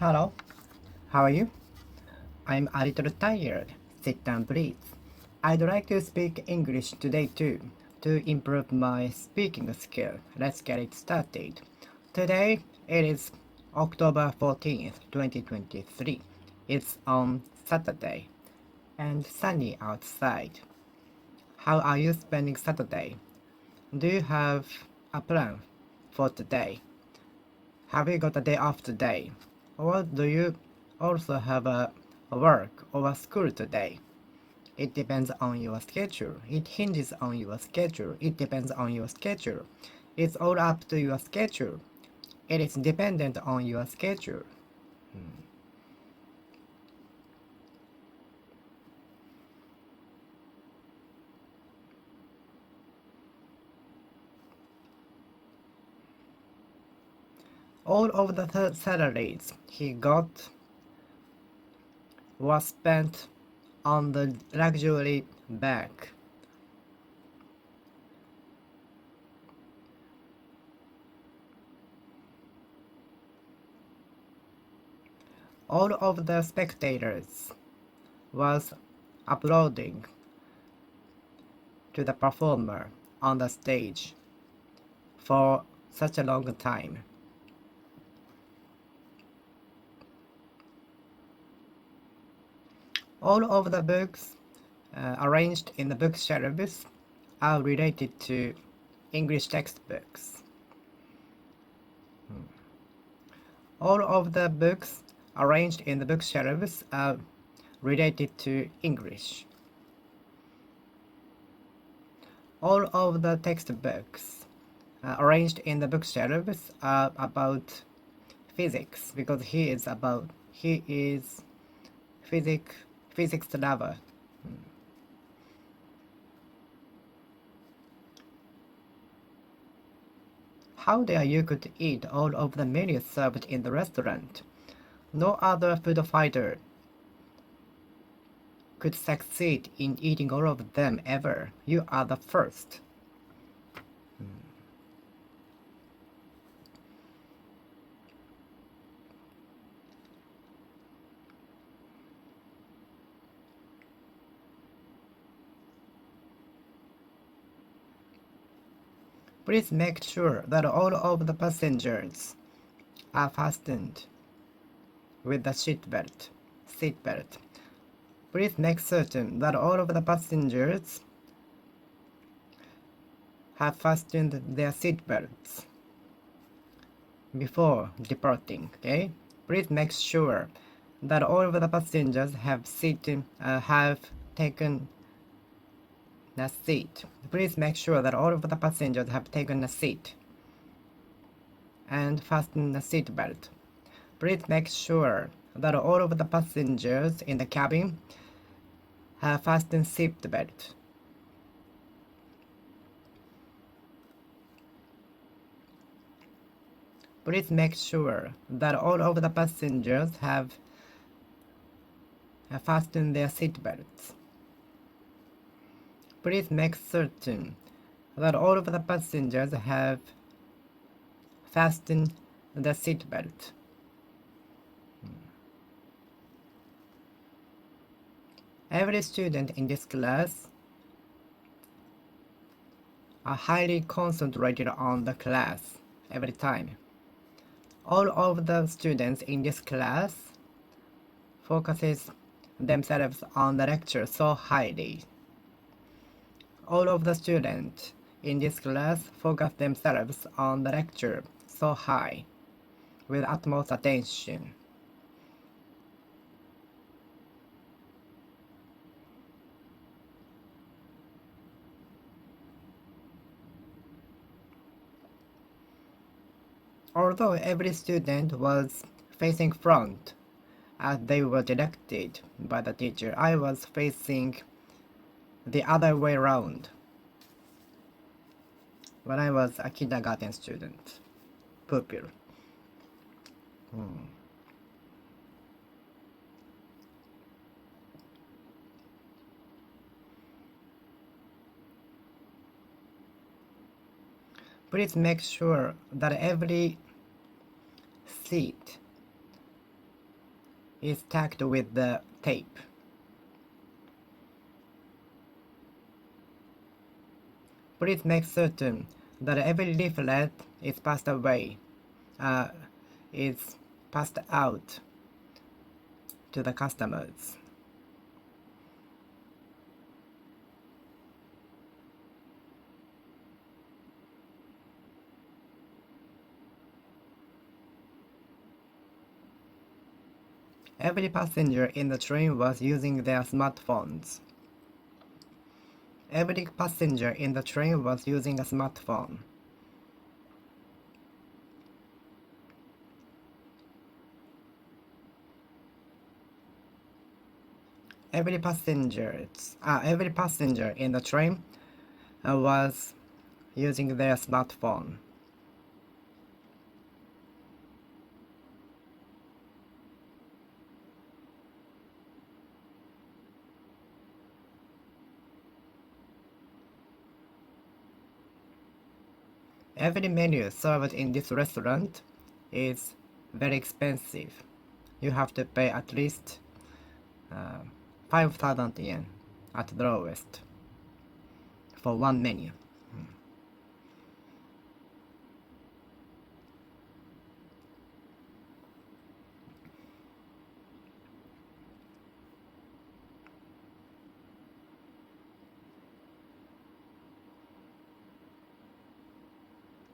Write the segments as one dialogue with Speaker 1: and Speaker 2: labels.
Speaker 1: Hello, how are you? I'm a little tired. Sit down, please. I'd like to speak English today too, to improve my speaking skill. Let's get it started. Today it is October 14th, 2023. It's on Saturday and sunny outside. How are you spending Saturday? Do you have a plan for today? Have you got a day off today? Or do you also have a work or a school today? It depends on your schedule. It hinges on your schedule. It depends on your schedule. It's all up to your schedule. It is dependent on your schedule. All of the salaries he got was spent on the luxury bag. All of the spectators was applauding to the performer on the stage for such a long time. All of the books arranged in the bookshelves are related to English textbooks. All of the books arranged in the bookshelves are related to English. All of the textbooks arranged in the bookshelves are about physics because he is physics lover. How dare you could eat all of the menus served in the restaurant? No other food fighter could succeed in eating all of them ever. You are the first. Please make sure that all of the passengers are fastened with the seatbelt. Please make certain that all of the passengers have fastened their seatbelts before departing, okay? Please make sure that all of the passengers have taken a seat. Please make sure that all of the passengers have taken a seat and fastened the seatbelt. Please make sure that all of the passengers in the cabin have fastened seatbelt. Please make sure that all of the passengers have fastened their seatbelts. Please make certain that all of the passengers have fastened the seatbelt. Every student in this class are highly concentrated on the class every time. All of the students in this class focuses themselves on the lecture so highly. All of the students in this class focus themselves on the lecture so high, with utmost attention. Although every student was facing front as they were directed by the teacher, I was facing the other way around when I was a kindergarten student, pupil. Please make sure that every seat is tacked with the tape. Please make certain that every leaflet is passed away, is passed out to the customers. Every passenger in the train was using their smartphones. Every passenger in the train was using a smartphone. Every passenger in the train was using their smartphone. Every menu served in this restaurant is very expensive. You have to pay at least 5,000 yen at the lowest for one menu.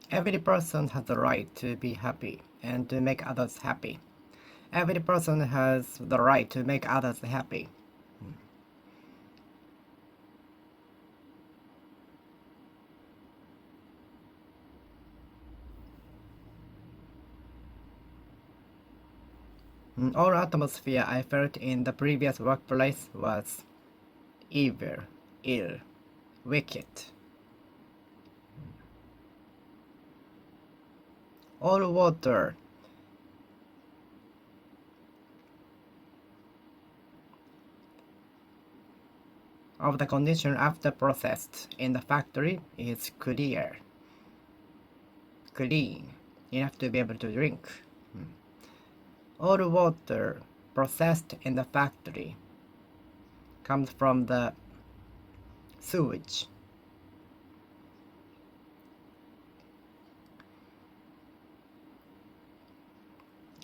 Speaker 1: Every person has the right to be happy and to make others happy. Every person has the right to make others happy. All atmosphere I felt in the previous workplace was evil, ill, wicked. All water of the condition after processed in the factory is clear, clean, enough to be able to drink. All water processed in the factory comes from the sewage.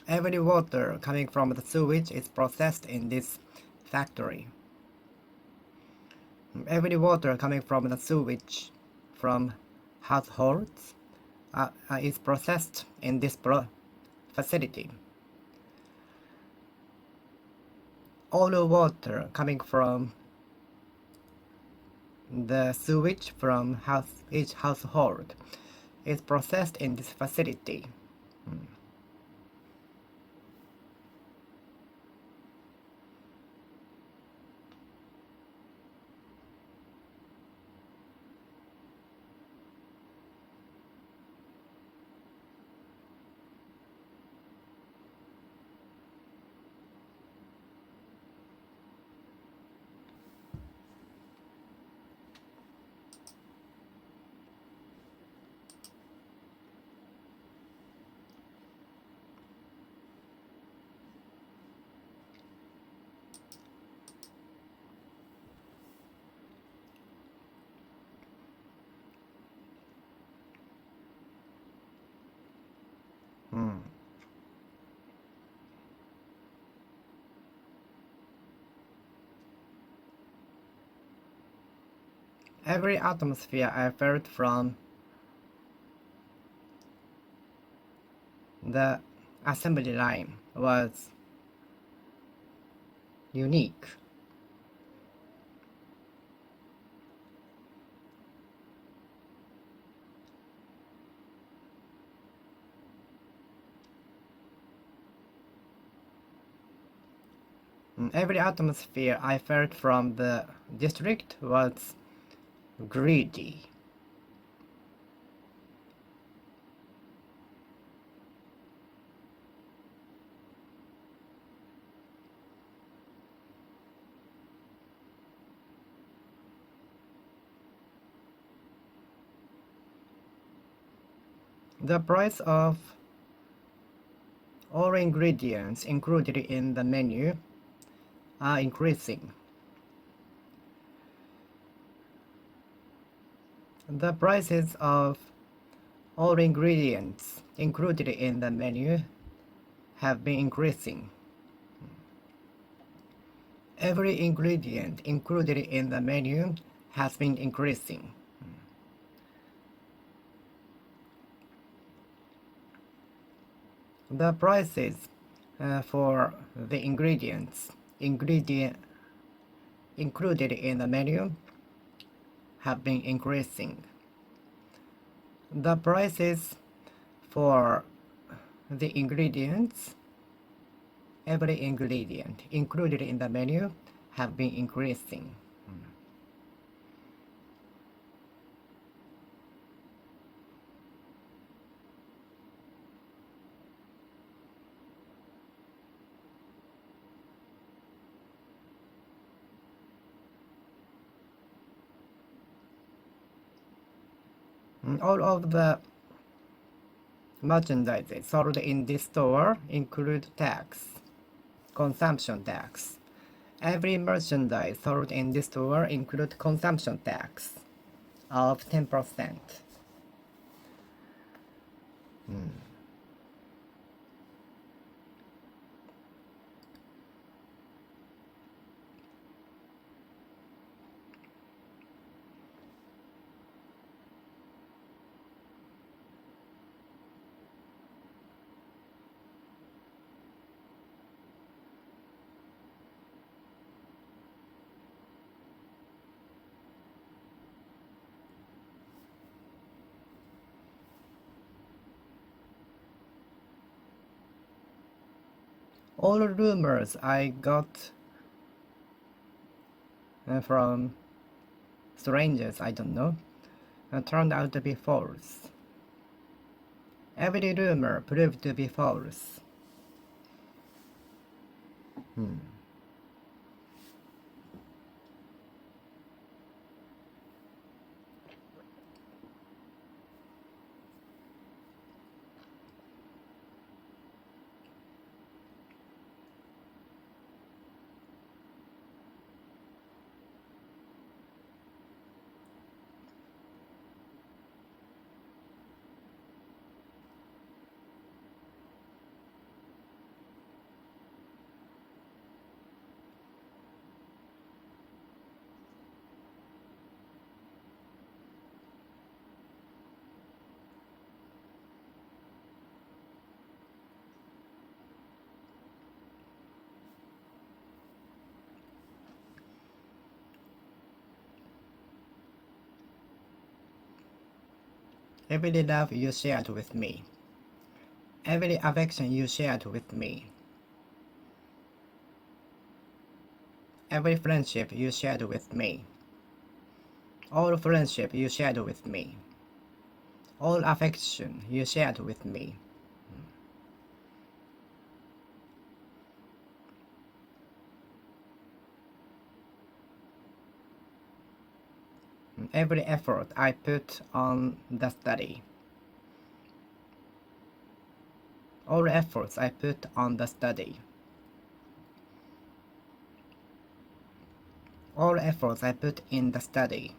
Speaker 1: Every water coming from the sewage is processed in this factory. Every water coming from the sewage from households is processed in this facility. All the water coming from the sewage from each household is processed in this facility. Every atmosphere I felt from the assembly line was unique. Every atmosphere I felt from the district was greedy. The price of All ingredients included in the menu are increasing. The prices of all ingredients included in the menu have been increasing. Every ingredient included in the menu has been increasing. The prices for the ingredients included in the menu have been increasing. The prices for the ingredients, every ingredient included in the menu, have been increasing. All of the merchandise sold in this store include tax, consumption tax. Every merchandise sold in this store include consumption tax of 10%. All rumors I got from strangers I don't know turned out to be false. Every rumor proved to be false. Every love you shared with me, every affection you shared with me, every friendship you shared with me, all friendship you shared with me, all affection you shared with me, every effort I put on the study, all efforts I put on the study, all efforts I put in the study,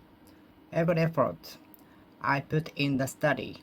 Speaker 1: every effort I put in the study.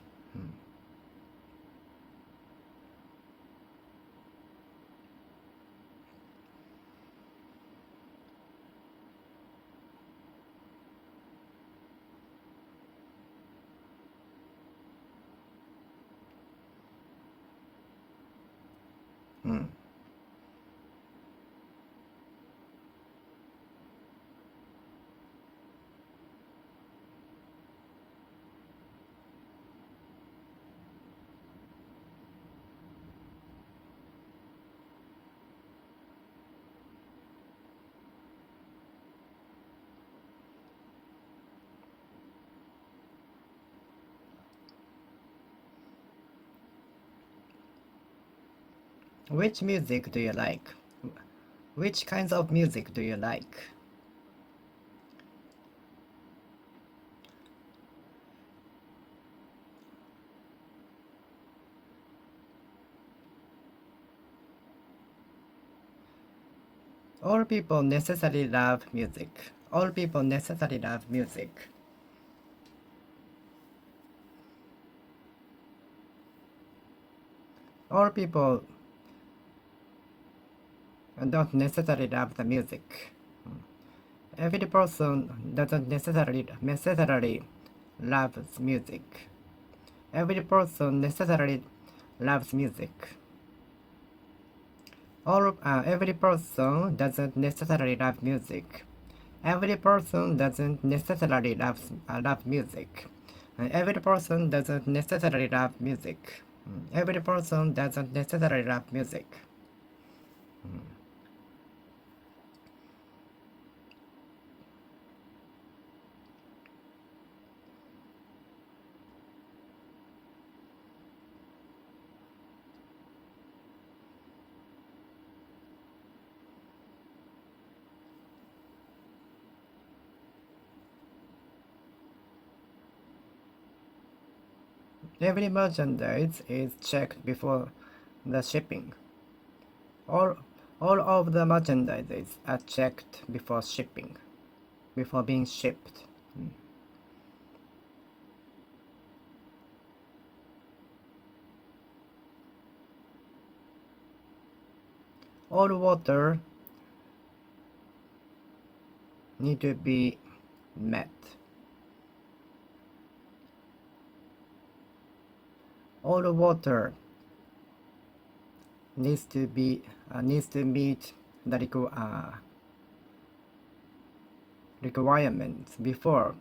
Speaker 1: Which music do you like? Which kinds of music do you like? All people necessarily love music. All people necessarily love music. All people don't necessarily love the music. Every person doesn't necessarily loves music. Every person necessarily loves music. Every person doesn't necessarily love music. Every person doesn't necessarily love music. Every person doesn't necessarily love music. Every person doesn't necessarily love music. Every merchandise is checked before the shipping. All, all of the merchandises are checked before shipping, before being shipped. All water need to be met. All water needs to meet the requirements before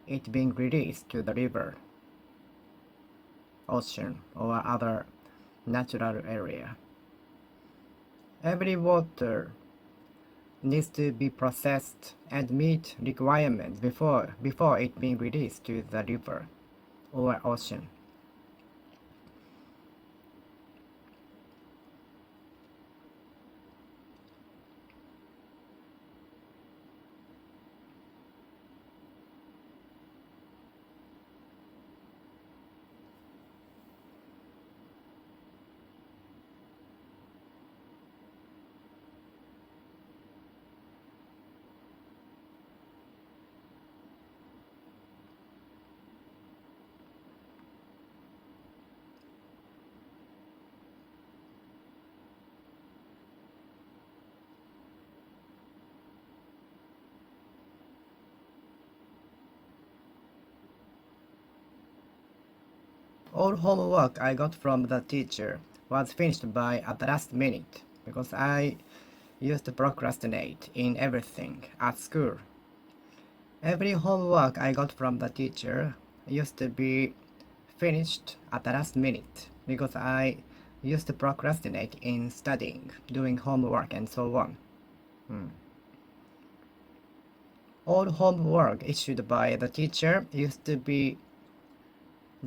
Speaker 1: it being released to the river, ocean, or other natural area. Every water needs to be processed and meet requirements before it being released to the river or ocean. All homework I got from the teacher was finished by at the last minute because I used to procrastinate in everything at school. Every homework I got from the teacher used to be finished at the last minute because I used to procrastinate in studying, doing homework, and so on. All homework issued by the teacher used to be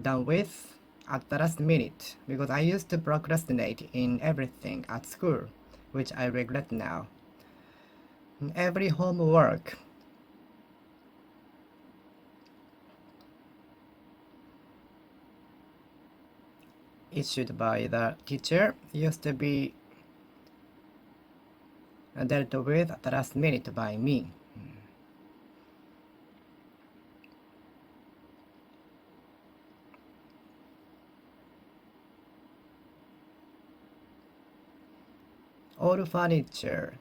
Speaker 1: done with at the last minute because I used to procrastinate in everything at school, which I regret now. Every homework issued by the teacher used to be dealt with at the last minute by me. All furniture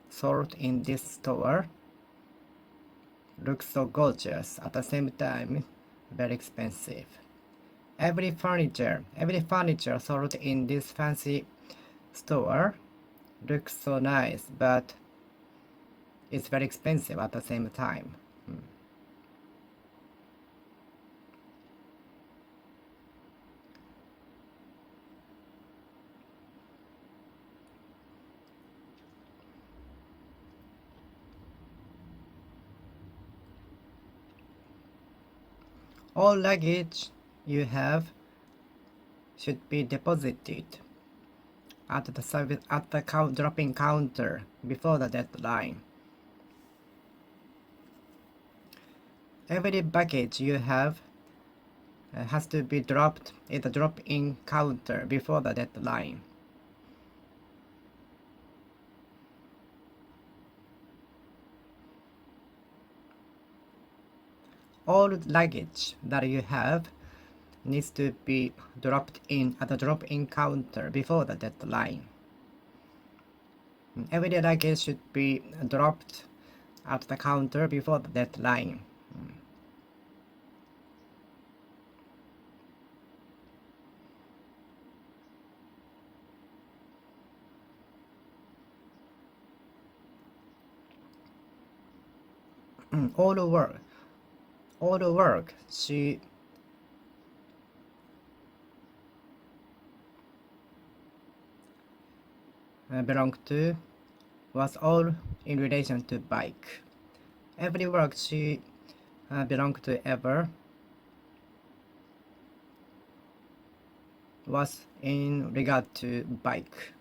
Speaker 1: sold in this store looks so gorgeous, at the same time very expensive. Every furniture sold in this fancy store looks so nice, but it's very expensive at the same time. All luggage you have should be deposited at the dropping counter before the deadline. Every baggage you have has to be dropped at the drop-in counter before the deadline. all luggage that you have needs to be dropped in at the drop-in counter before the deadline. Every luggage should be dropped at the counter before the deadline. All the work she belonged to was all in relation to bike. Every work she belonged to ever was in regard to bike.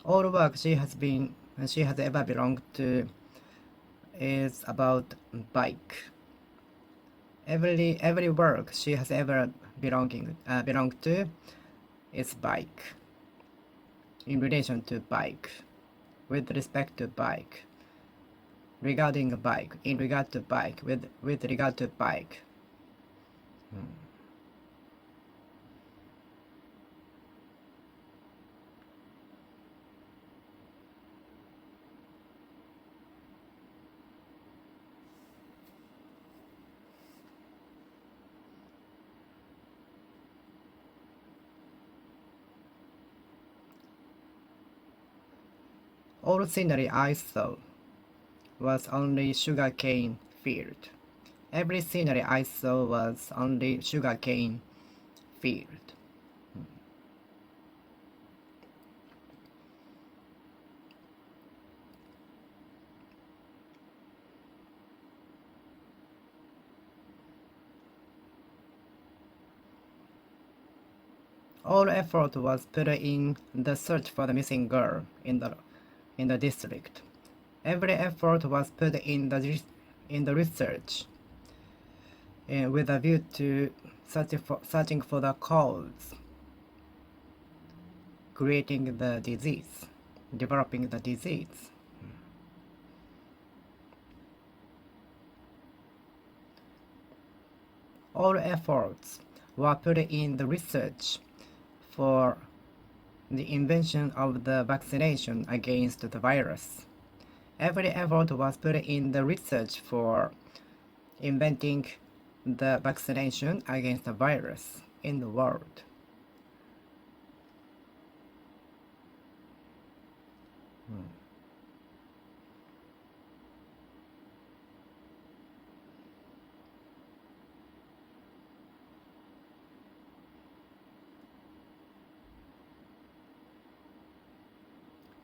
Speaker 1: All work she has ever belonged to is about bike. Every work she has ever belonged to is bike. In relation to bike, with respect to bike, regarding a bike, in regard to bike, with regard to bike. All scenery I saw was only sugarcane field. Every scenery I saw was only sugarcane field. All effort was put in the search for the missing girl in the district. Every effort was put in the research with a view to searching for the cause creating the disease, developing the disease. All efforts were put in the research for the invention of the vaccination against the virus. Every effort was put in the research for inventing the vaccination against the virus in the world.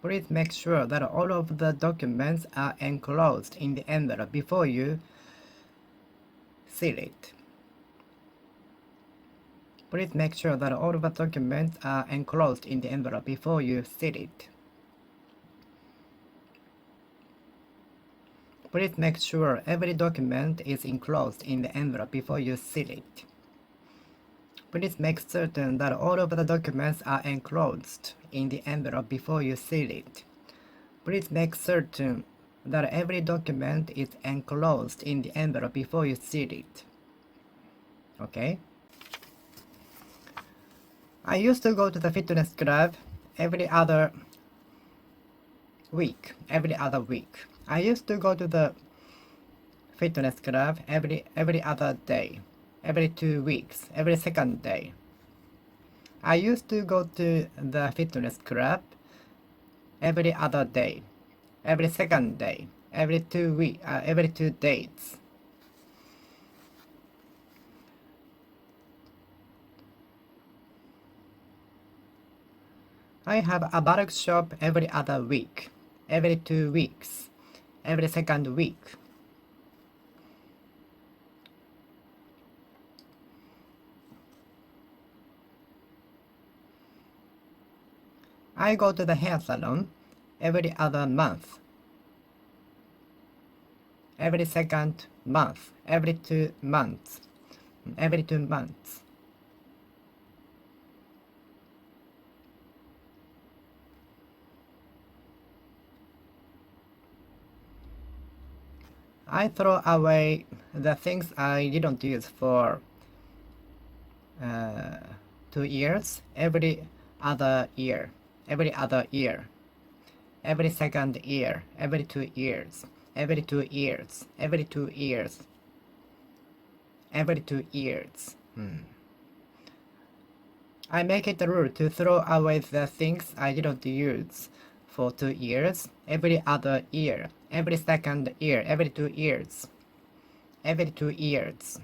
Speaker 1: Please make sure that all of the documents are enclosed in the envelope before you seal it. Please make sure that all of the documents are enclosed in the envelope before you seal it. Please make sure every document is enclosed in the envelope before you seal it. Please make certain that all of the documents are enclosed in the envelope before you seal it. Please make certain that every document is enclosed in the envelope before you seal it. Okay? I used to go to the fitness club every other week. I used to go to the fitness club every other day, every 2 weeks, every second day. I used to go to the fitness club every other day, every second day, every 2 days. I have a bulk shop every other week, every 2 weeks, every second week. I go to the hair salon every other month, every second month, every 2 months, every 2 months. I throw away the things I didn't use for 2 years other year, every other year, every second year, every 2 years, every 2 years, every 2 years, every 2 years. I make it a rule to throw away the things I didn't use for 2 years, every other year, every second year, every 2 years, every 2 years.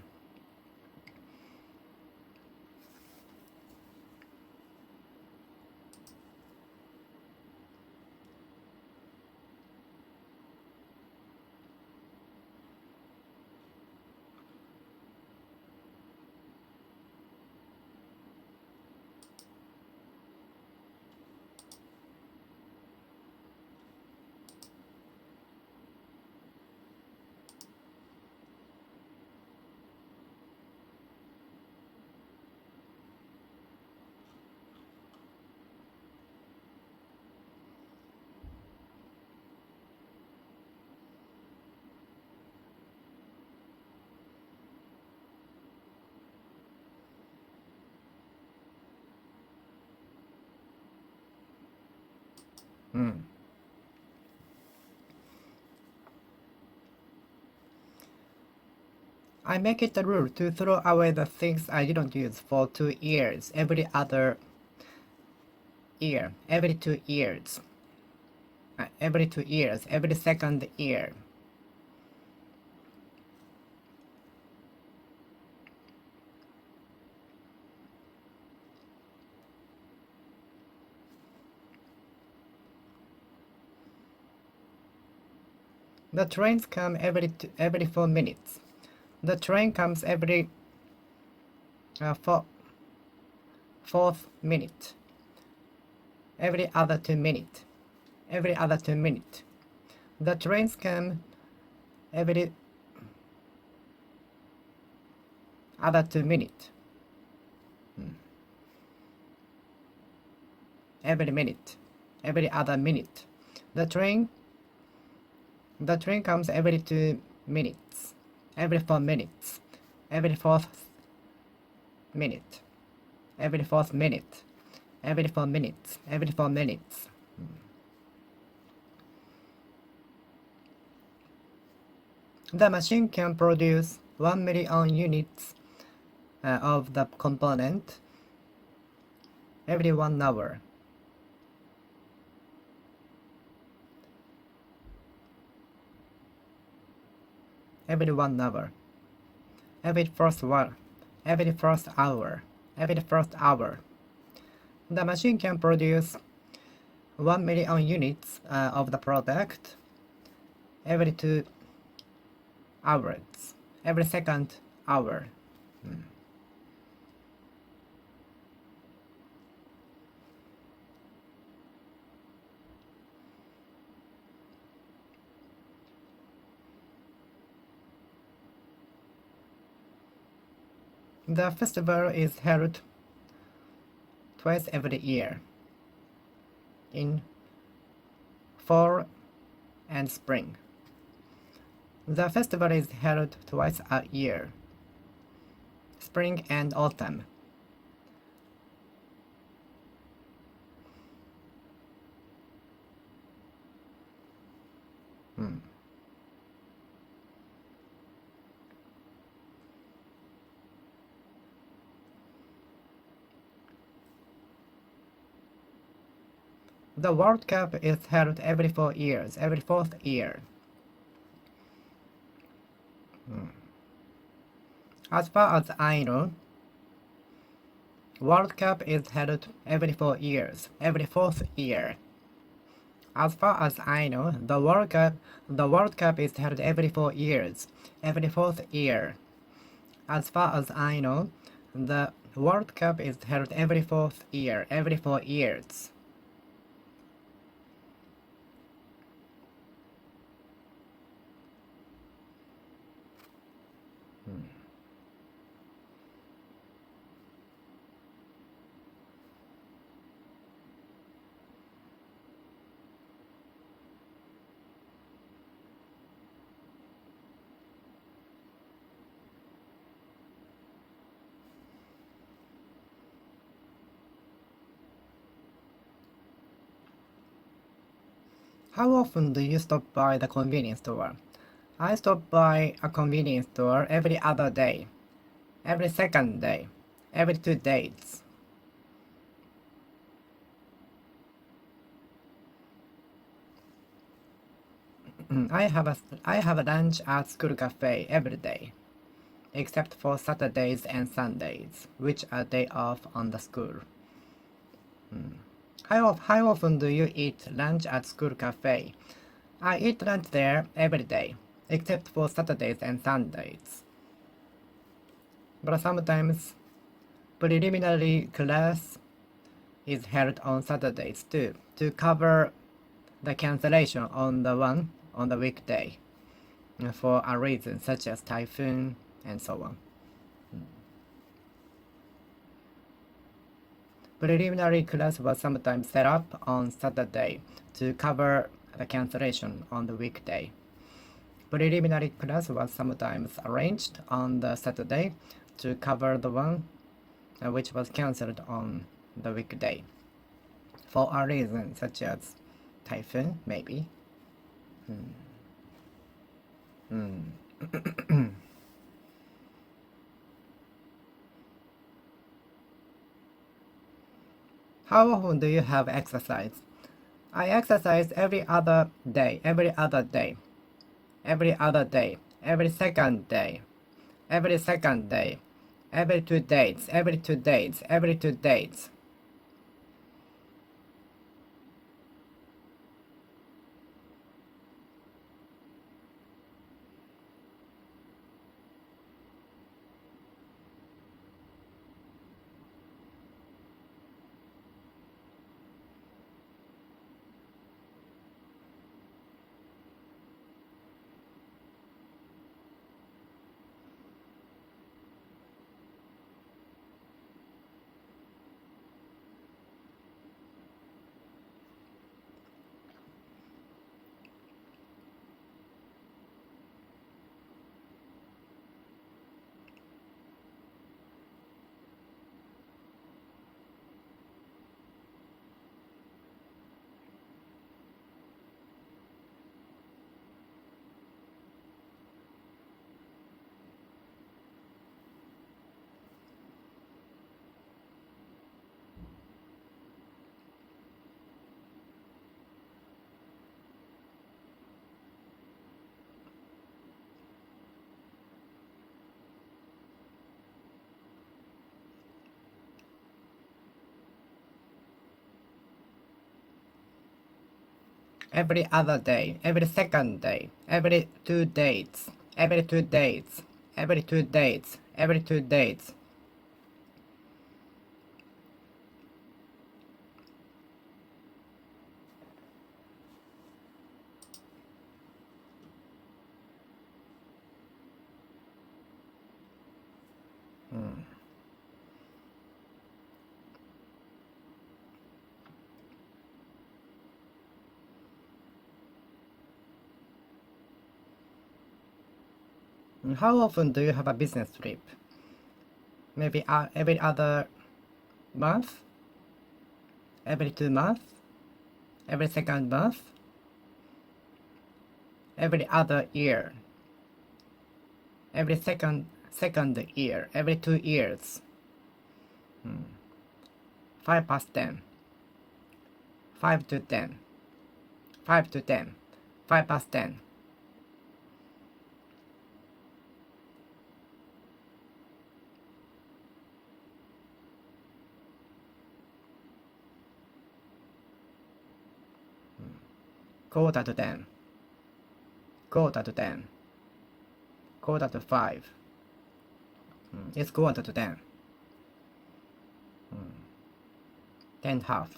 Speaker 1: I make it a rule to throw away the things I didn't use for 2 years, every other year, every 2 years, every 2 years, every second year. The trains come every 4 minutes. The train comes every fourth minute, every other 2 minutes, every other 2 minutes. The trains come every other 2 minutes, every minute, every other minute. The train comes every 2 minutes, every 4 minutes, every fourth minute, every fourth minute, every 4 minutes, every 4 minutes. The machine can produce 1 million units of the component every 1 hour. Every 1 hour. Every first hour. Every first hour. Every first hour. The machine can produce 1 million units of the product every 2 hours. Every second hour. The festival is held twice every year, in fall and spring. The festival is held twice a year, spring and autumn. The World Cup is held every 4 years, every fourth year. As far as I know, World Cup is held every 4 years, every fourth year. As far as I know, the World Cup is held every 4 years, every fourth year. As far as I know, the World Cup is held every fourth year, every 4 years. How often do you stop by the convenience store? I stop by a convenience store every other day, every second day, every 2 days. I have a lunch at school cafe every day, except for Saturdays and Sundays, which are day off on the school. How often do you eat lunch at school cafe? I eat lunch there every day, except for Saturdays and Sundays. But sometimes preliminary class is held on Saturdays too, to cover the cancellation on the weekday, for a reason such as typhoon and so on. Preliminary class was sometimes set up on Saturday to cover the cancellation on the weekday. Preliminary class was sometimes arranged on the Saturday to cover the one which was cancelled on the weekday, for a reason such as typhoon, maybe. How often do you have exercise? I exercise every other day, every other day, every other day, every second day, every second day, every 2 days, every 2 days, every 2 days. Every other day, every second day, every 2 days, every 2 days, every 2 days, every 2 days. How often do you have a business trip? Maybe every other month? Every 2 months? Every second month? Every other year? Every second year? Every 2 years? 5 past 10. 5 to 10. 5 to 10. 5 past 10. Quarter to 10. Quarter to 10. Quarter to 5. It's quarter to 10. 10 half.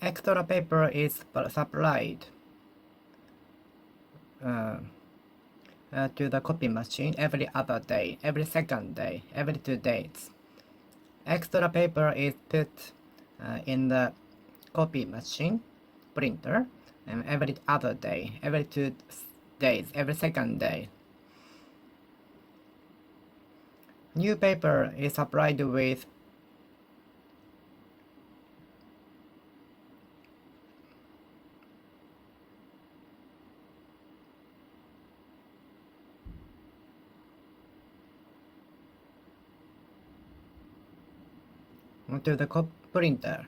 Speaker 1: Extra paper is supplied to the copy machine every other day, every second day, every 2 days. Extra paper is put in the copy machine printer every other day, every 2 days, every second day. New paper is supplied with to the printer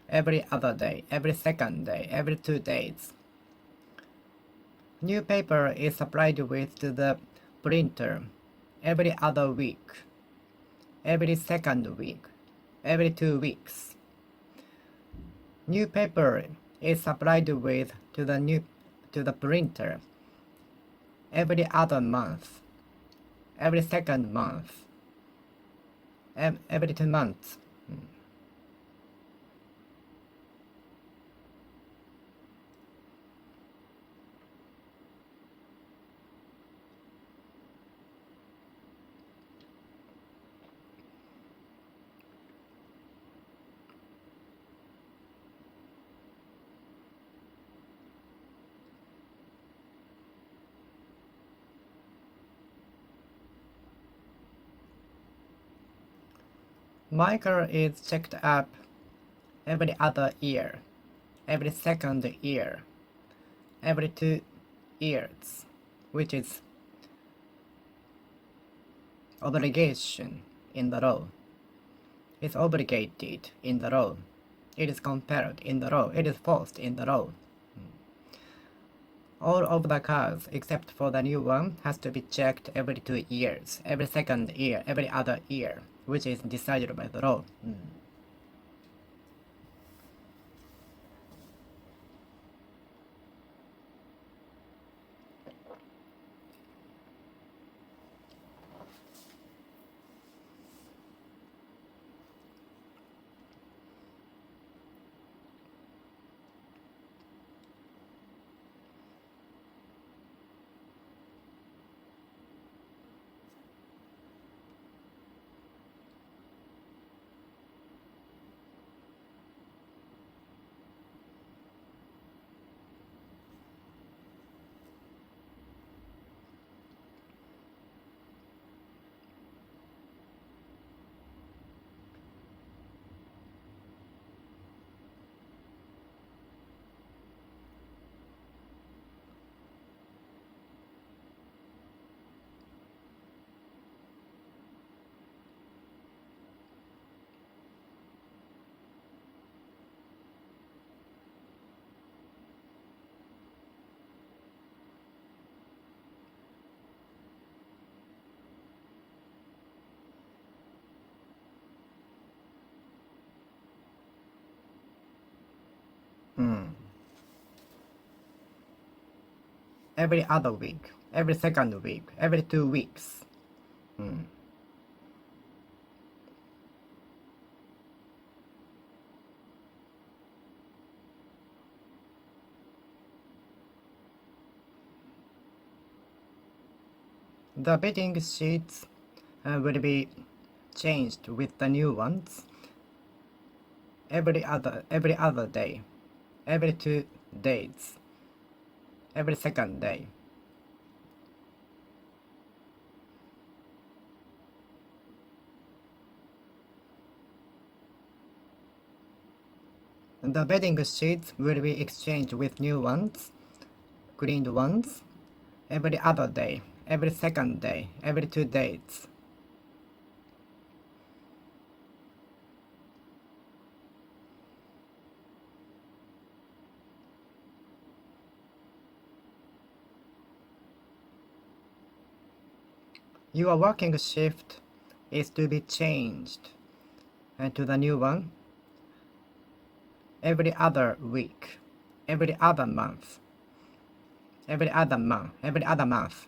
Speaker 1: every other day, every second day, every 2 days. New paper is supplied with to the printer every other week, every second week, every 2 weeks. New paper is supplied with to the printer every other month, every second month, every 2 months. Michael is checked up every other year, every second year, every 2 years, which is obligation in the law. It's obligated in the law. It is compelled in the law. It is forced in the law. All of the cars, except for the new one, has to be checked every 2 years, every second year, every other year, which is decided by the law. Every other week, every second week, every 2 weeks. The bedding sheets will be changed with the new ones every other day, every 2 days, every second day. The bedding sheets will be exchanged with new ones, cleaned ones, every other day, every second day, every 2 days. Your working shift is to be changed to the new one every other week, every other month, every other month,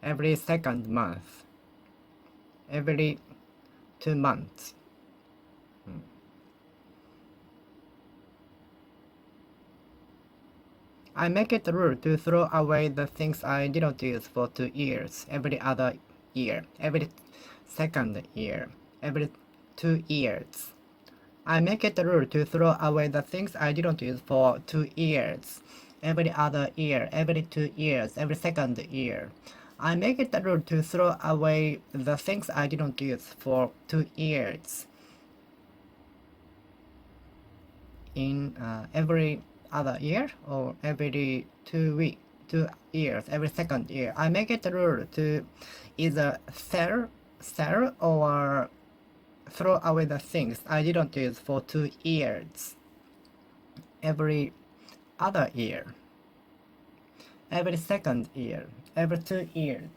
Speaker 1: every second month, every 2 months. I make it a rule to throw away the things I didn't use for 2 years, every other year, every second year, every 2 years. I make it a rule to throw away the things I didn't use for 2 years, every other year, every 2 years, every second year. I make it a rule to throw away the things I didn't use for 2 years in every other year or every 2 years, every second year. I make it a rule to either sell or throw away the things I didn't use for 2 years every other year, every second year, every 2 years.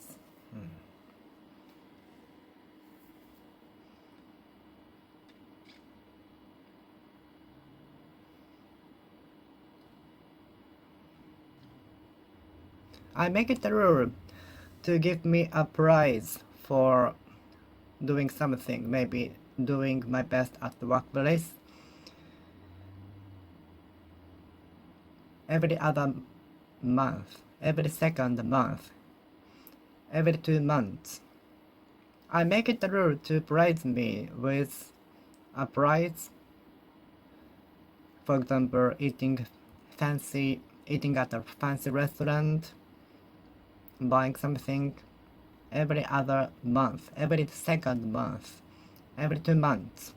Speaker 1: I make it a rule to give me a prize for doing something, maybe doing my best at the workplace. Every other month, every second month, every 2 months. I make it a rule to prize me with a prize. For example, eating at a fancy restaurant, buying something every other month, every second month, every 2 months.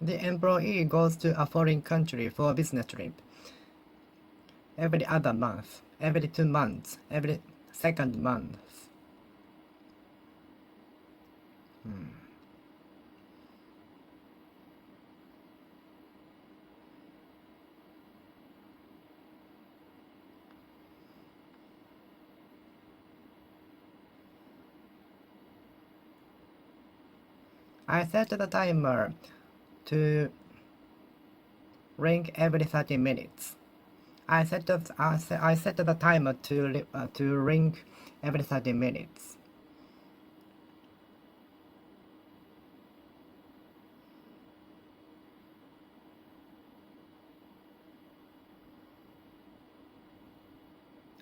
Speaker 1: The employee goes to a foreign country for a business trip every other month, every 2 months, every second month. I set the timer to ring every 30 minutes. I set the timer to ring every 30 minutes.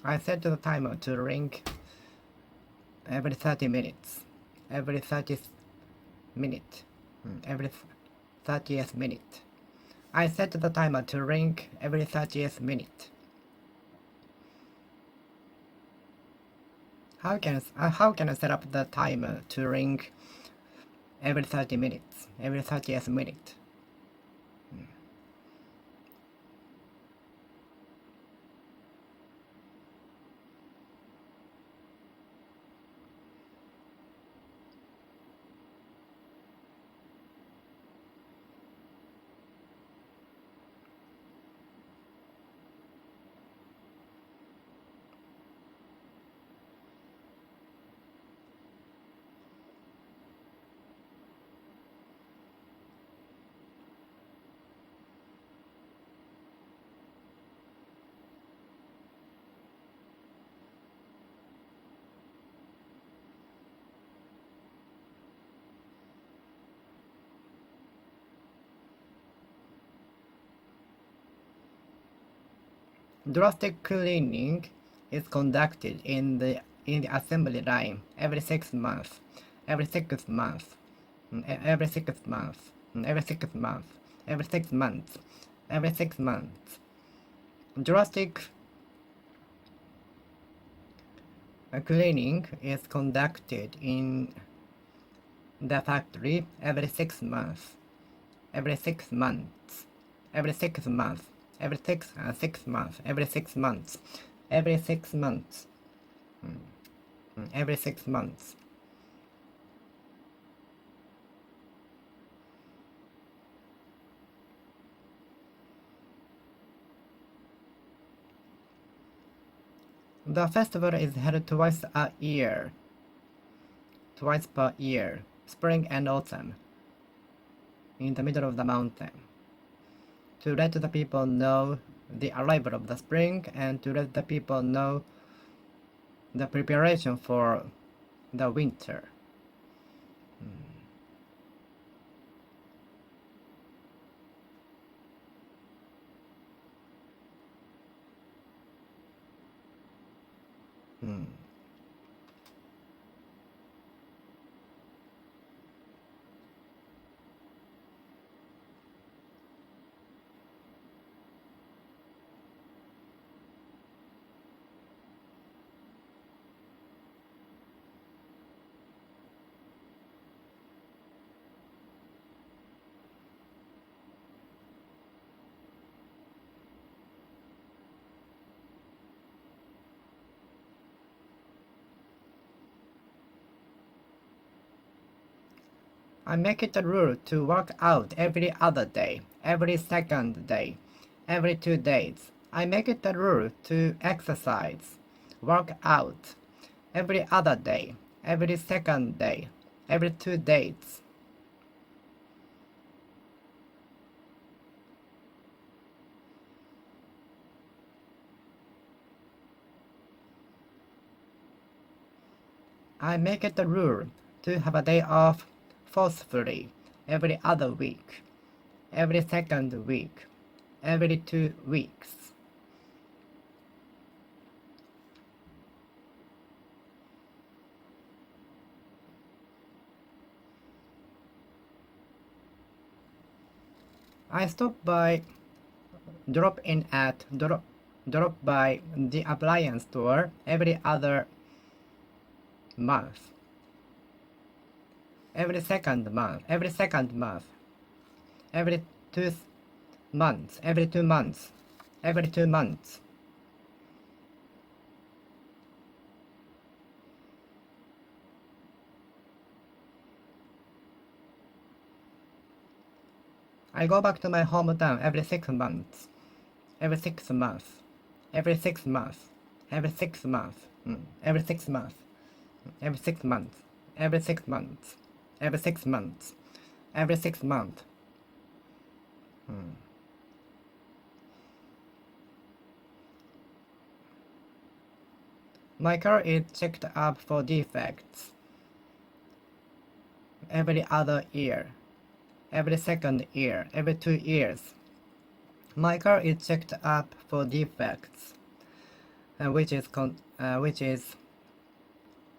Speaker 1: I set the timer to ring every 30 minutes, every 30th minute, every 30th minute. I set the timer to ring every 30th minute. How can I set up the timer to ring every 30 minutes, every 30th minute? Drastic cleaning is conducted in the assembly line every 6 months, every 6 months, every 6 months, every 6 months, every 6 months, every 6 months. Drastic cleaning is conducted in the factory every 6 months, every 6 months, every 6 months, every 6 months, every 6 months, every 6 months, every 6 months. The festival is held twice per year, spring and autumn, in the middle of the mountain. to let the people know the arrival of the spring and to let the people know the preparation for the winter. I make it a rule to work out every other day, every second day, every 2 days. I make it a rule to exercise, work out every other day, every second day, every 2 days. I make it a rule to have a day off forcefully every other week, every second week, every 2 weeks. I stop by drop by the appliance store every other month, every second month, every 2 months, every 2 months, every 2 months. I go back to my hometown every 6 months, every 6 months, every 6 months, every 6 months, every 6 months, every 6 months, every 6 months, every 6 months, every 6 months. My car is checked up for defects every other year, every second year, every 2 years. My car is checked up for defects, which is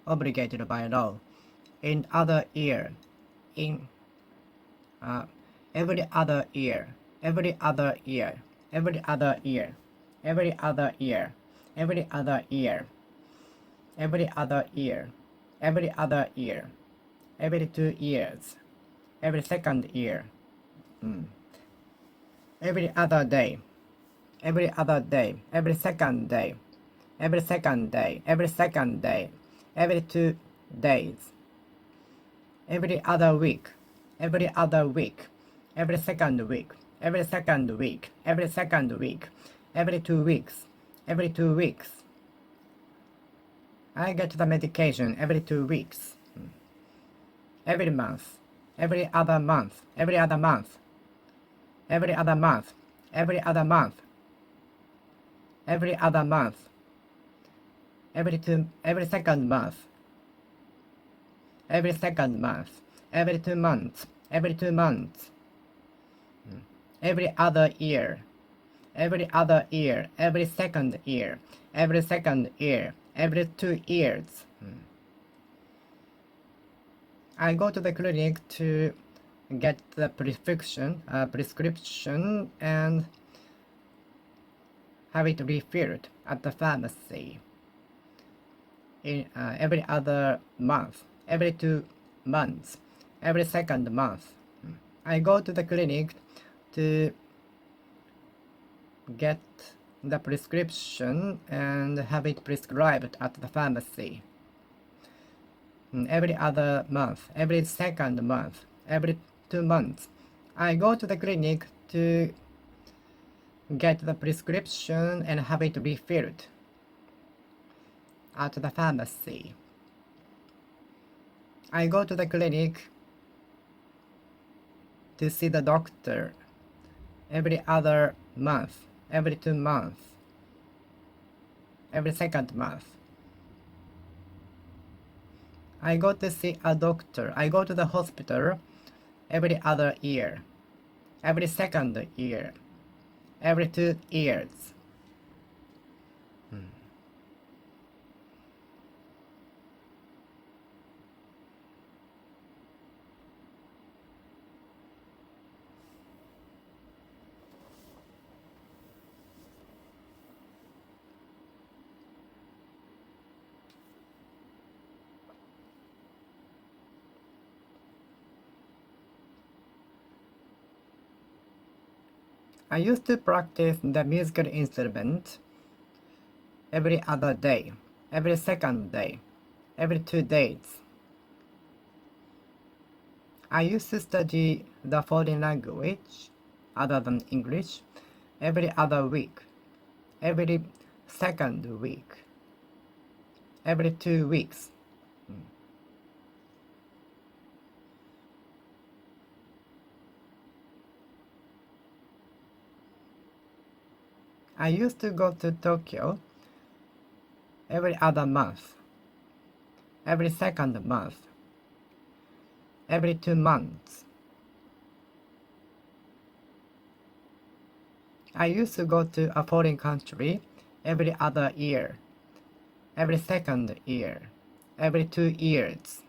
Speaker 1: obligated by law. In other year, in every other year, every other year, every other year, every other year, every other year, every other year, every other year, every 2 years, every second year, every other day, every other day, every second day, every second day, every second day, every 2 days, every other week, every other week, every second week, every second week, every second week, every 2 weeks, every 2 weeks. I get the medication every 2 weeks, every month, every other month, every other month, every other month, every other month, every other month, every second month, every second month, every 2 months, every 2 months, every other year, every other year, every second year, every second year, every 2 years. I go to the clinic to get the prescription and have it refilled at the pharmacy in every other month, every 2 months, every second month. I go to the clinic to get the prescription and have it prescribed at the pharmacy every other month, every second month, every 2 months. I go to the clinic to get the prescription and have it refilled at the pharmacy. I go to the clinic to see the doctor every other month, every 2 months, every second month. I go to see a doctor. I go to the hospital every other year, every second year, every 2 years. I used to practice the musical instrument every other day, every second day, every 2 days. I used to study the foreign language, other than English, every other week, every second week, every 2 weeks. I used to go to Tokyo every other month, every second month, every 2 months. I used to go to a foreign country every other year, every second year, every 2 years.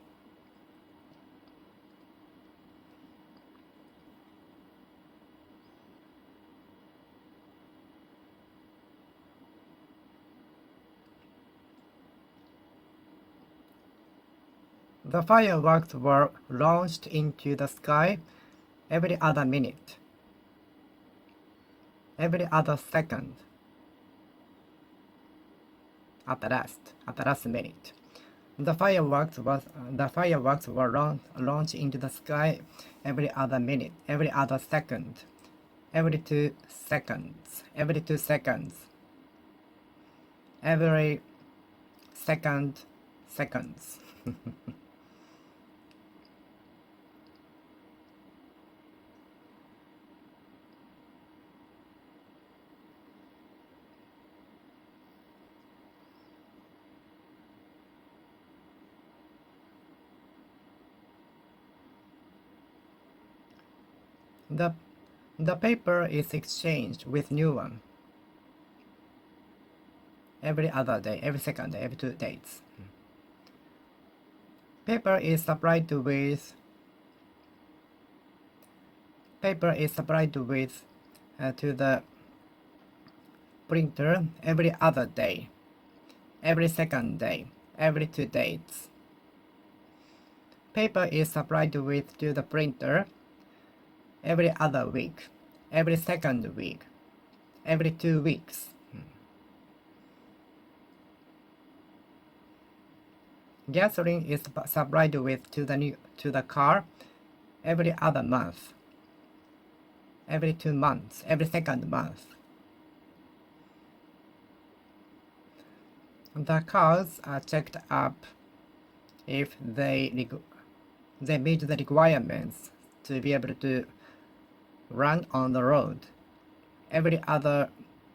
Speaker 1: The fireworks were launched into the sky every other minute, every other second, at the last minute. The fireworks were launched into the sky every other minute, every other second, every 2 seconds, every 2 seconds, every second seconds. The paper is exchanged with new one every other day, every second day, every 2 days. Paper is supplied with to the printer every other day, every second day, every 2 days. Paper is supplied with to the printer every other week, every second week, every 2 weeks. Gasoline is supplied with to the car every other month, every 2 months, every second month. The cars are checked up if they meet the requirements to be able to run on the road every other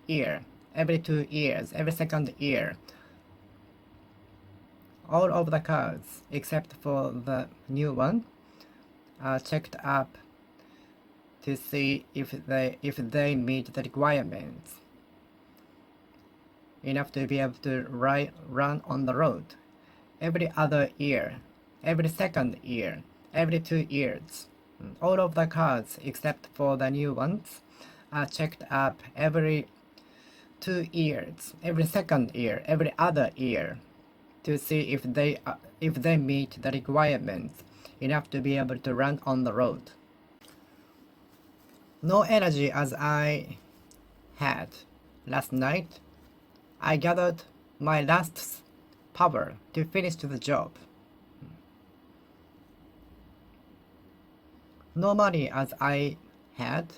Speaker 1: year, every 2 years, every second year. All of the cars, except for the new one, are checked up to see if they meet the requirements enough to be able to run on the road every other year, every second year, every 2 years. All of the cars, except for the new ones, are checked up every 2 years, every second year, every other year, to see if they meet the requirements enough to be able to run on the road. No energy as I had last night. I gathered my last power to finish the job. No money as I had.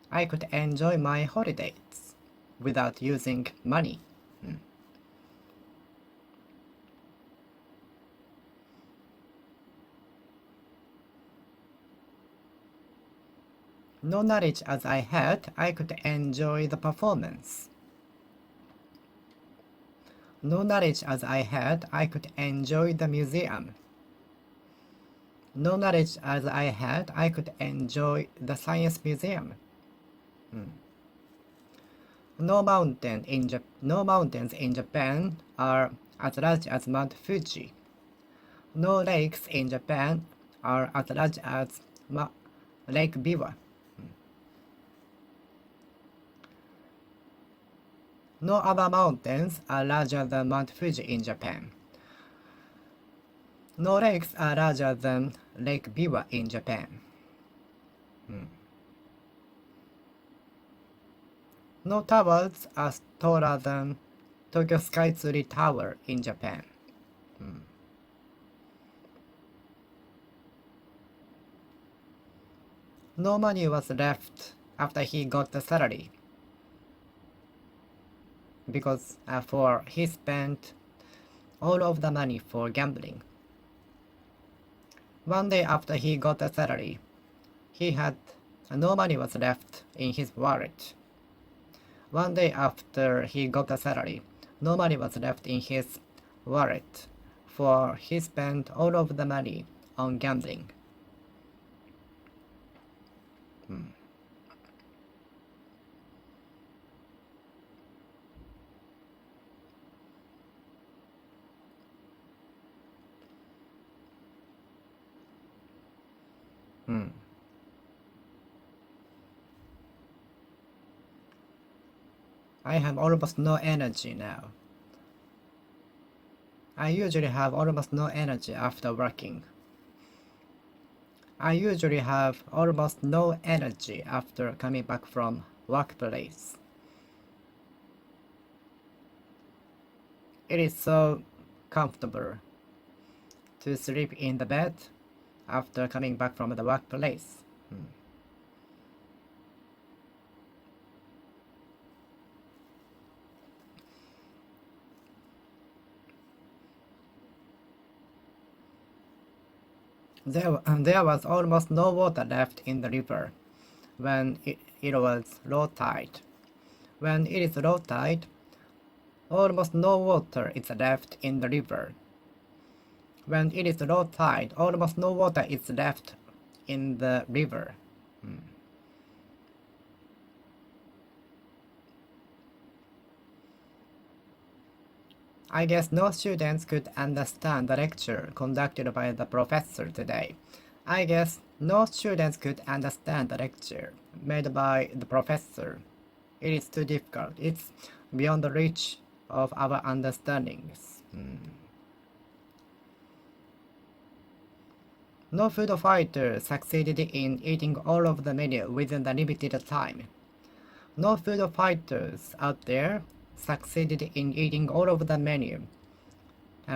Speaker 1: I could enjoy my holidays without using money. No knowledge as I had, I could enjoy the performance. No knowledge as I had, I could enjoy the museum. No knowledge as I had, I could enjoy the science museum. No mountains in Japan are as large as Mount Fuji. No lakes in Japan are as large as Lake Biwa. No other mountains are larger than Mount Fuji in Japan. No lakes are larger than Lake Biwa in Japan. No towers are taller than Tokyo Skytree Tower in Japan. No money was left after he got the salary because he spent all of the money for gambling. One day after he got the salary, he had no money was left in his wallet. One day after he got the salary, no money was left in his wallet, for he spent all of the money on gambling. I have almost no energy now. I usually have almost no energy after working. I usually have almost no energy after coming back from workplace. It is so comfortable to sleep in the bed after coming back from the workplace. There was almost no water left in the river when it was low tide. When it is low tide, almost no water is left in the river. When it is low tide, almost no water is left in the river. I guess no students could understand the lecture conducted by the professor today. I guess no students could understand the lecture made by the professor. It is too difficult. It's beyond the reach of our understandings. No food fighter succeeded in eating all of the menu within the limited time. No food fighters out there succeeded in eating all of the menu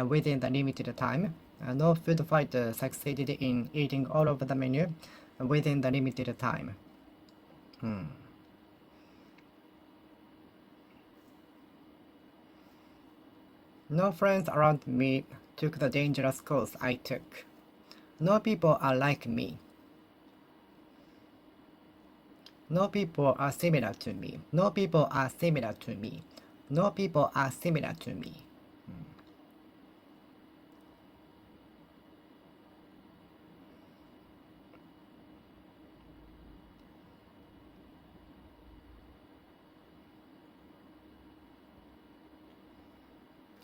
Speaker 1: within the limited time. No food fighter succeeded in eating all of the menu within the limited time. No friends around me took the dangerous course I took. No people are like me. No people are similar to me. No people are similar to me. No people are similar to me.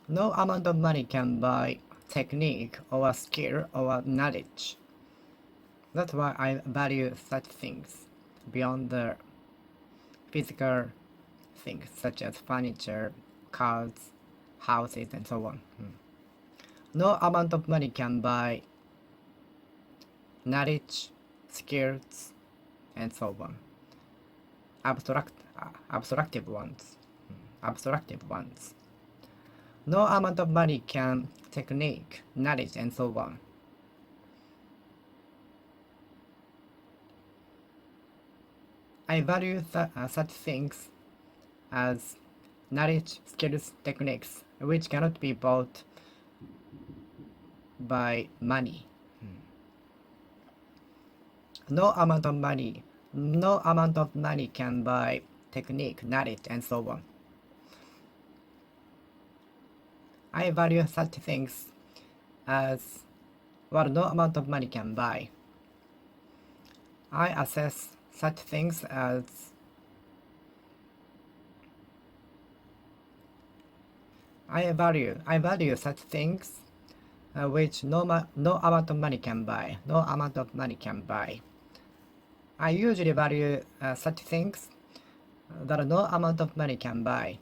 Speaker 1: No amount of money can buy technique or skill or knowledge. That's why I value such things beyond the physical things such as furniture, cars, houses, and so on. No amount of money can buy knowledge, skills, and so on. Abstractive ones. Abstractive ones. No amount of money can technique, knowledge, and so on. I value such things as knowledge, skills, techniques, which cannot be bought by money. No amount of money No amount of money can buy technique, knowledge, and so on. I value such things as what no amount of money can buy. I assess such things as I value such things which no amount of money can buy. No amount of money can buy. I usually value such things that no amount of money can buy.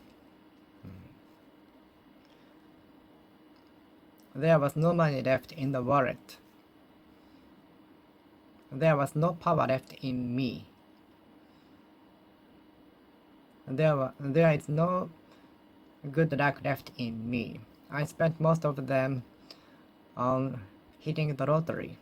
Speaker 1: There was no money left in the wallet. There was no power left in me. There is no good luck left in me. I spent most of them on hitting the lottery.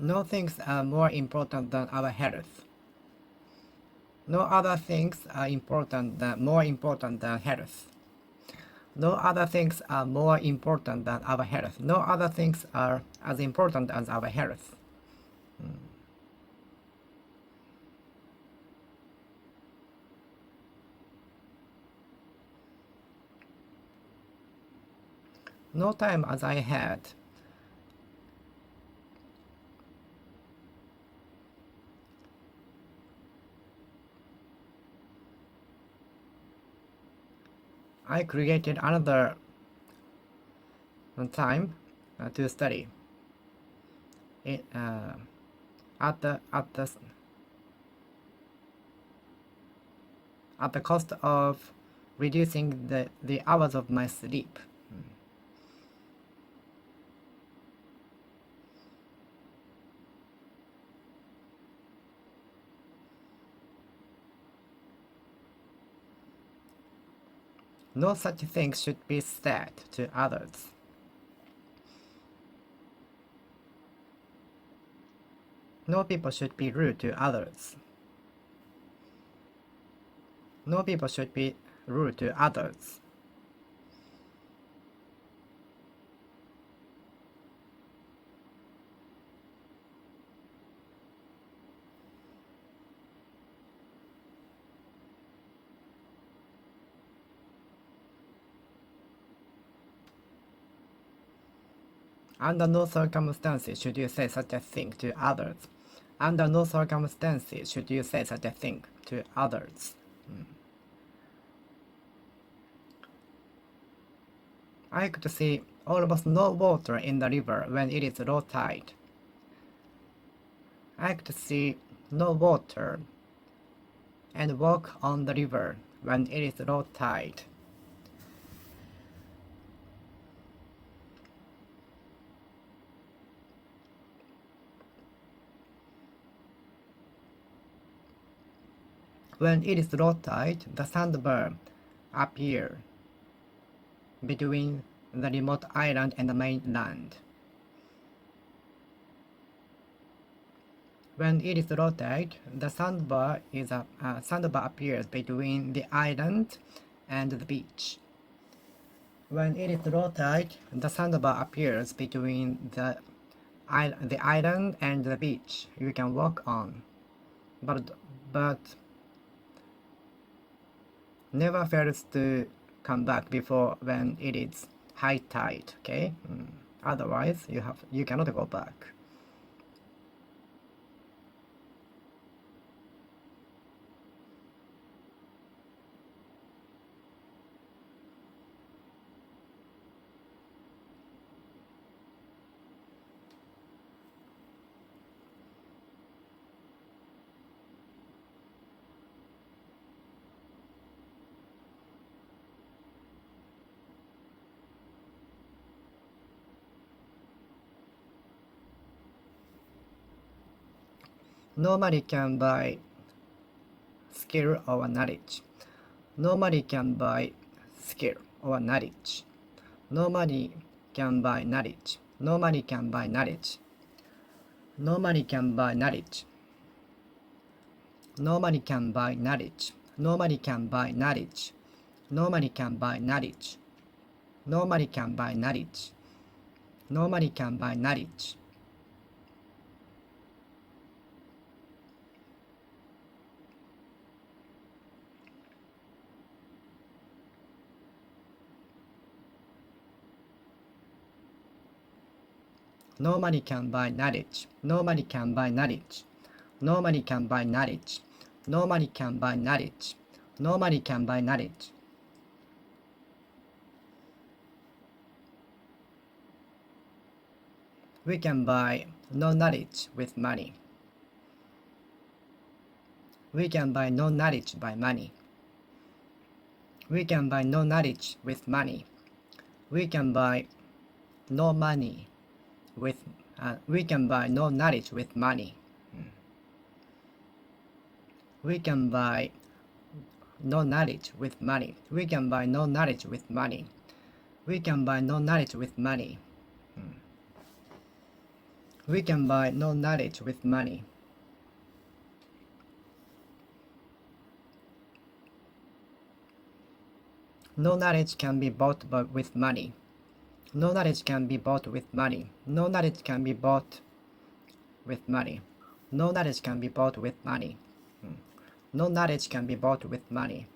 Speaker 1: No things are more important than our health. No other things are more important than health. No other things are more important than our health. No other things are as important as our health. No time as I had. I created another time to study. It, at the cost of reducing the hours of my sleep. No such thing should be said to others. No people should be rude to others. No people should be rude to others. Under no circumstances should you say such a thing to others. Under no circumstances should you say such a thing to others. I could see almost no water in the river when it is low tide. I could see no water and walk on the river when it is low tide. When it is low tide, the sandbar appear between the remote island and the mainland. When it is low tide, the sandbar appears between the island and the beach. When it is low tide, the sandbar appears between the island and the beach. You can walk on, but never fails to come back before when it is high tide. Okay, otherwise you cannot go back. Nobody can buy skill or knowledge. Nobody can buy skill or knowledge. Nobody can buy knowledge. Nobody can buy knowledge. Nobody can buy knowledge. No money can buy knowledge. No money can buy knowledge. No money can buy knowledge. No money can buy knowledge. No money can buy knowledge. No money can buy knowledge. No money can buy knowledge. No money can buy knowledge. No money can buy knowledge. No money can buy knowledge. We can buy no knowledge with money. We can buy no knowledge by money. We can buy no knowledge with money. We can buy no money with we can buy no knowledge with money. We can buy no knowledge with money. We can buy no knowledge with money. We can buy no knowledge with money. We can buy no knowledge with money. No knowledge can be bought with money. No knowledge can be bought with money. No knowledge can be bought with money. No knowledge can be bought with money. No knowledge can be bought with money.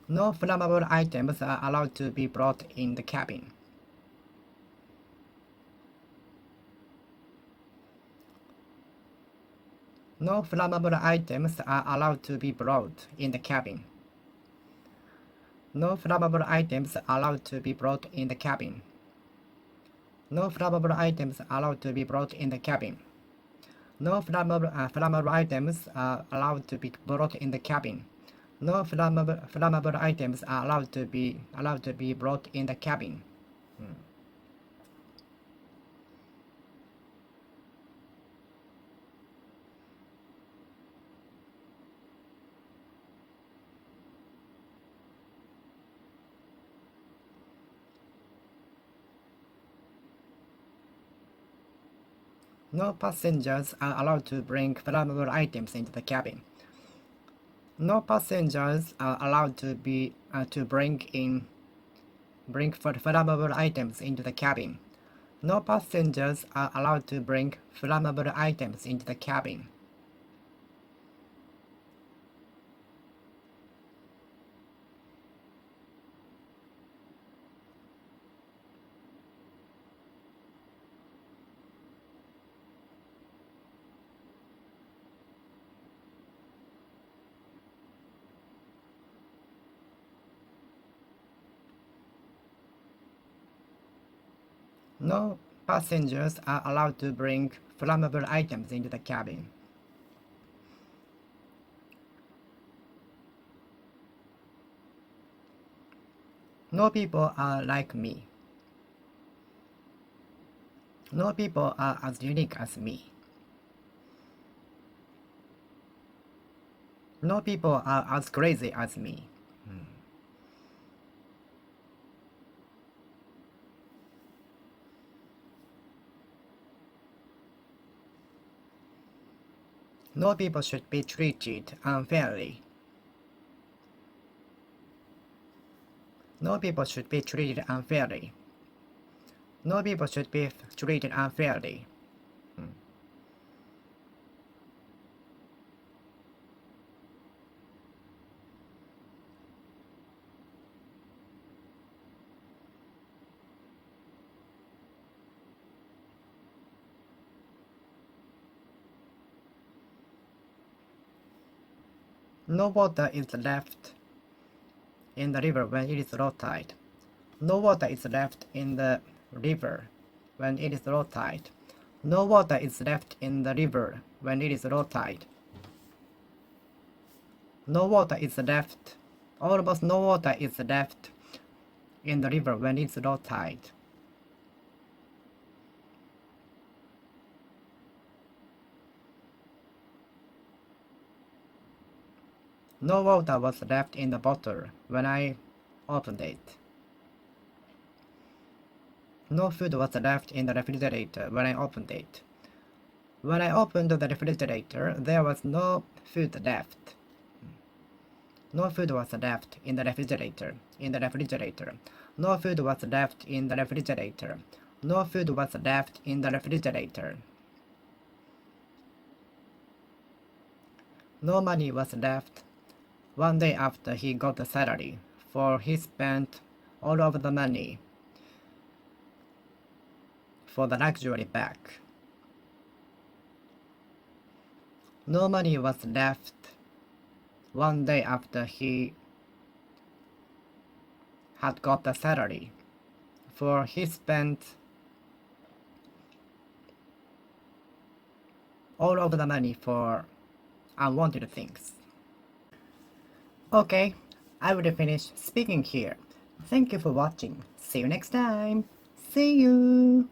Speaker 1: No flammable items are allowed to be brought in the cabin. No flammable items are allowed to be brought in the cabin. No flammable items are allowed to be brought in the cabin. No flammable items are allowed to be brought in the cabin. No flammable items are allowed to be brought in the cabin. No flammable items are allowed to be brought in the cabin. No passengers are allowed to bring flammable items into the cabin. No passengers are allowed to bring flammable items into the cabin. No passengers are allowed to bring flammable items into the cabin. No passengers are allowed to bring flammable items into the cabin. No people are like me. No people are as unique as me. No people are as crazy as me. No people should be treated unfairly. No people should be treated unfairly. No people should be treated unfairly. No water is left in the river when it is low tide. No water is left in the river when it is low tide. No water is left in the river when it is low tide. No water is left. Almost no water is left in the river when it's low tide. No water was left in the bottle when I opened it. No food was left in the refrigerator when I opened it. When I opened the refrigerator, there was no food left. No food was left in the refrigerator. In the refrigerator. No food was left in the refrigerator. No food was left in the refrigerator. No money was left. One day after he got the salary, for he spent all of the money for the luxury bag. No money was left one day after he had got the salary, for he spent all of the money for unwanted things. Okay, I will finish speaking here. Thank you for watching. See you next time. See you!